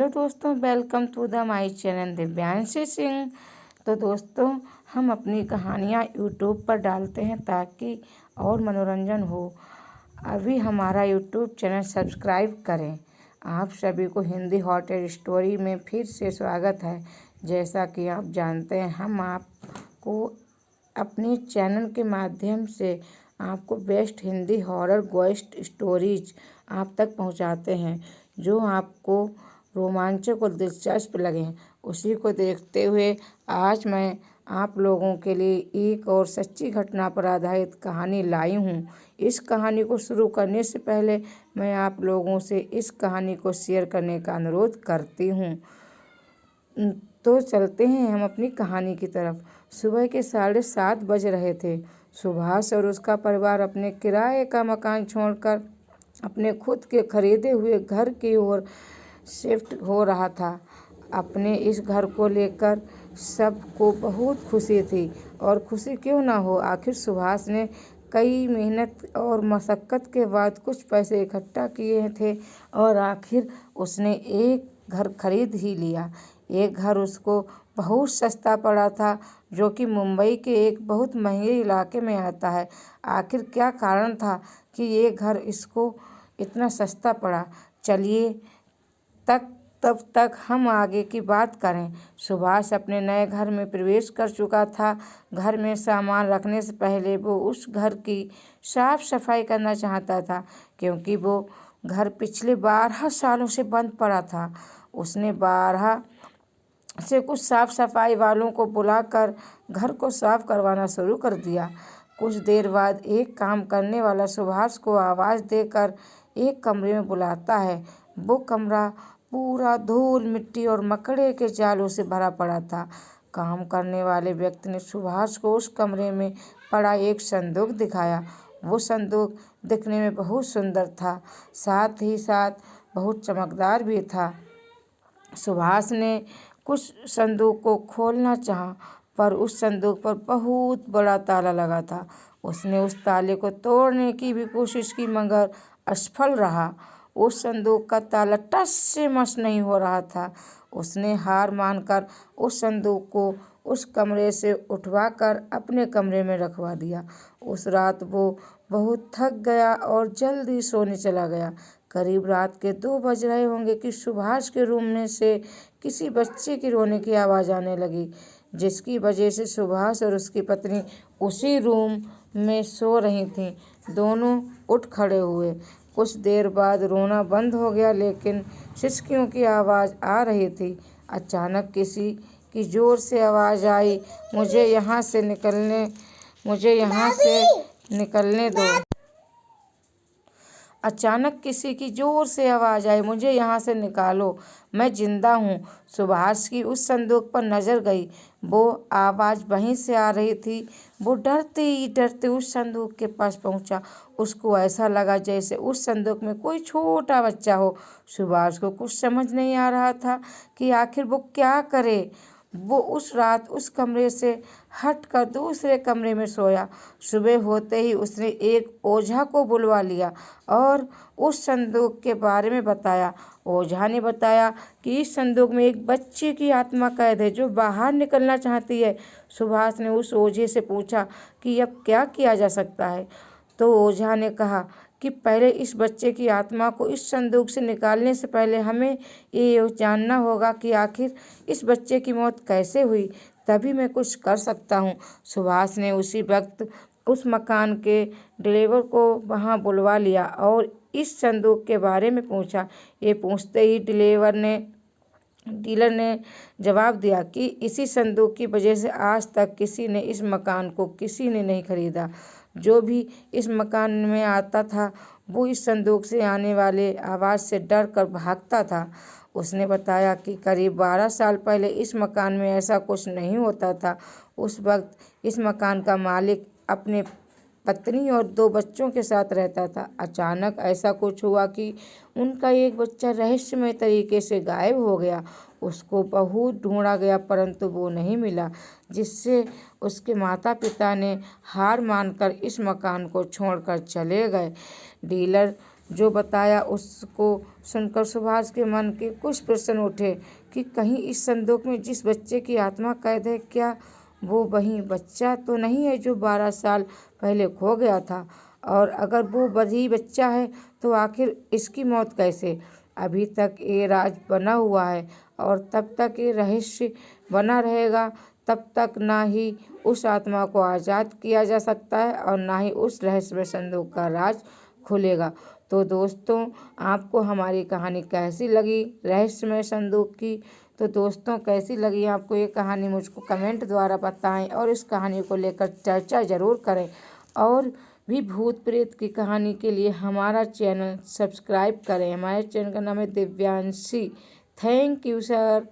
Hello दोस्तों, welcome to the my channel Divyanshi Singh. तो दोस्तों, हम अपनी कहानियाँ यूट्यूब पर डालते हैं ताकि और मनोरंजन हो। अभी हमारा यूट्यूब चैनल सब्सक्राइब करें। आप सभी को हिंदी हॉट स्टोरी में फिर से स्वागत है। जैसा कि आप जानते हैं, हम आपको अपने चैनल के माध्यम से आपको best Hindi horror ghost stories आप तक पहुंचाते हैं, जो आपको रोमांचक और दिलचस्प लगें। उसी को देखते हुए आज मैं आप लोगों के लिए एक और सच्ची घटना पर आधारित कहानी लाई हूँ। इस कहानी को शुरू करने से पहले मैं आप लोगों से इस कहानी को शेयर करने का अनुरोध करती हूँ। तो चलते हैं हम अपनी कहानी की तरफ। सुबह के 7:30 बज रहे थे। सुभाष और उसका परिवार अपने किराए का मकान छोड़कर अपने खुद के खरीदे हुए घर की ओर शिफ्ट हो रहा था। अपने इस घर को लेकर सबको बहुत खुशी थी, और खुशी क्यों ना हो, आखिर सुभाष ने कई मेहनत और मशक्क़त के बाद कुछ पैसे इकट्ठा किए थे और आखिर उसने एक घर खरीद ही लिया। एक घर उसको बहुत सस्ता पड़ा था, जो कि मुंबई के एक बहुत महंगे इलाके में आता है। आखिर क्या कारण था कि ये घर इसको इतना सस्ता पड़ा? चलिए तब तक हम आगे की बात करें। सुभाष अपने नए घर में प्रवेश कर चुका था। घर में सामान रखने से पहले वो उस घर की साफ सफाई करना चाहता था, क्योंकि वो घर पिछले 12 सालों से बंद पड़ा था। उसने 12 से कुछ साफ सफाई वालों को बुलाकर घर को साफ करवाना शुरू कर दिया। कुछ देर बाद एक काम करने वाला सुभाष को आवाज़ देकर एक कमरे में बुलाता है। वो कमरा पूरा धूल, मिट्टी और मकड़े के जालों से भरा पड़ा था। काम करने वाले व्यक्ति ने सुभाष को उस कमरे में पड़ा एक संदूक दिखाया। वो संदूक दिखने में बहुत सुंदर था, साथ ही साथ बहुत चमकदार भी था। सुभाष ने कुछ संदूक को खोलना चाहा, पर उस संदूक पर बहुत बड़ा ताला लगा था। उसने उस ताले को तोड़ने की भी कोशिश की, मगर असफल रहा। उस संदूक का ताला टस से मस नहीं हो रहा था। उसने हार मानकर उस संदूक को उस कमरे से उठवाकर अपने कमरे में रखवा दिया। उस रात वो बहुत थक गया और जल्दी सोने चला गया। करीब रात के 2 बज रहे होंगे कि सुभाष के रूम में से किसी बच्चे की रोने की आवाज़ आने लगी, जिसकी वजह से सुभाष और उसकी पत्नी उसी रूम में सो रही थीं। दोनों उठ खड़े हुए। कुछ देर बाद रोना बंद हो गया, लेकिन सिसकियों की आवाज़ आ रही थी। अचानक किसी की ज़ोर से आवाज़ आई, मुझे यहाँ से निकलने दो। अचानक किसी की ज़ोर से आवाज़ आई, मुझे यहाँ से निकालो, मैं जिंदा हूँ। सुभाष की उस संदूक पर नज़र गई। वो आवाज़ वहीं से आ रही थी। वो डरते ही डरते उस संदूक के पास पहुँचा। उसको ऐसा लगा जैसे उस संदूक में कोई छोटा बच्चा हो। सुभाष को कुछ समझ नहीं आ रहा था कि आखिर वो क्या करे। वो उस रात उस कमरे से हटकर दूसरे कमरे में सोया। सुबह होते ही उसने एक ओझा को बुलवा लिया और उस संदूक के बारे में बताया। ओझा ने बताया कि इस संदूक में एक बच्चे की आत्मा कैद है, जो बाहर निकलना चाहती है। सुभाष ने उस ओझे से पूछा कि अब क्या किया जा सकता है। तो ओझा ने कहा कि पहले इस बच्चे की आत्मा को इस संदूक से निकालने से पहले हमें ये जानना होगा कि आखिर इस बच्चे की मौत कैसे हुई, तभी मैं कुछ कर सकता हूँ। सुभाष ने उसी वक्त उस मकान के ड्राइवर को वहाँ बुलवा लिया और इस संदूक के बारे में पूछा। ये पूछते ही डीलर ने जवाब दिया कि इसी संदूक की वजह से आज तक किसी ने इस मकान को किसी ने नहीं खरीदा। जो भी इस मकान में आता था, वो इस संदूक से आने वाले आवाज़ से डर कर भागता था। उसने बताया कि करीब 12 साल पहले इस मकान में ऐसा कुछ नहीं होता था। उस वक्त इस मकान का मालिक अपने पत्नी और 2 बच्चों के साथ रहता था। अचानक ऐसा कुछ हुआ कि उनका एक बच्चा रहस्यमय तरीके से गायब हो गया। उसको बहुत ढूंढा गया, परंतु वो नहीं मिला, जिससे उसके माता पिता ने हार मानकर इस मकान को छोड़कर चले गए। डीलर जो बताया उसको सुनकर सुभाष के मन के कुछ प्रश्न उठे कि कहीं इस संदूक में जिस बच्चे की आत्मा कैद है, क्या वो वही बच्चा तो नहीं है जो 12 साल पहले खो गया था? और अगर वो वही बच्चा है तो आखिर इसकी मौत कैसे? अभी तक ये राज बना हुआ है और तब तक ये रहस्य बना रहेगा। तब तक ना ही उस आत्मा को आज़ाद किया जा सकता है और ना ही उस रहस्यमय संदूक का राज खुलेगा। तो दोस्तों, आपको हमारी कहानी कैसी लगी रहस्यमय संदूक की? तो दोस्तों, कैसी लगी आपको ये कहानी मुझको कमेंट द्वारा बताएं और इस कहानी को लेकर चर्चा ज़रूर करें। और भी भूत प्रेत की कहानी के लिए हमारा चैनल सब्सक्राइब करें। हमारे चैनल का नाम है दिव्यांशी। Thank you sir.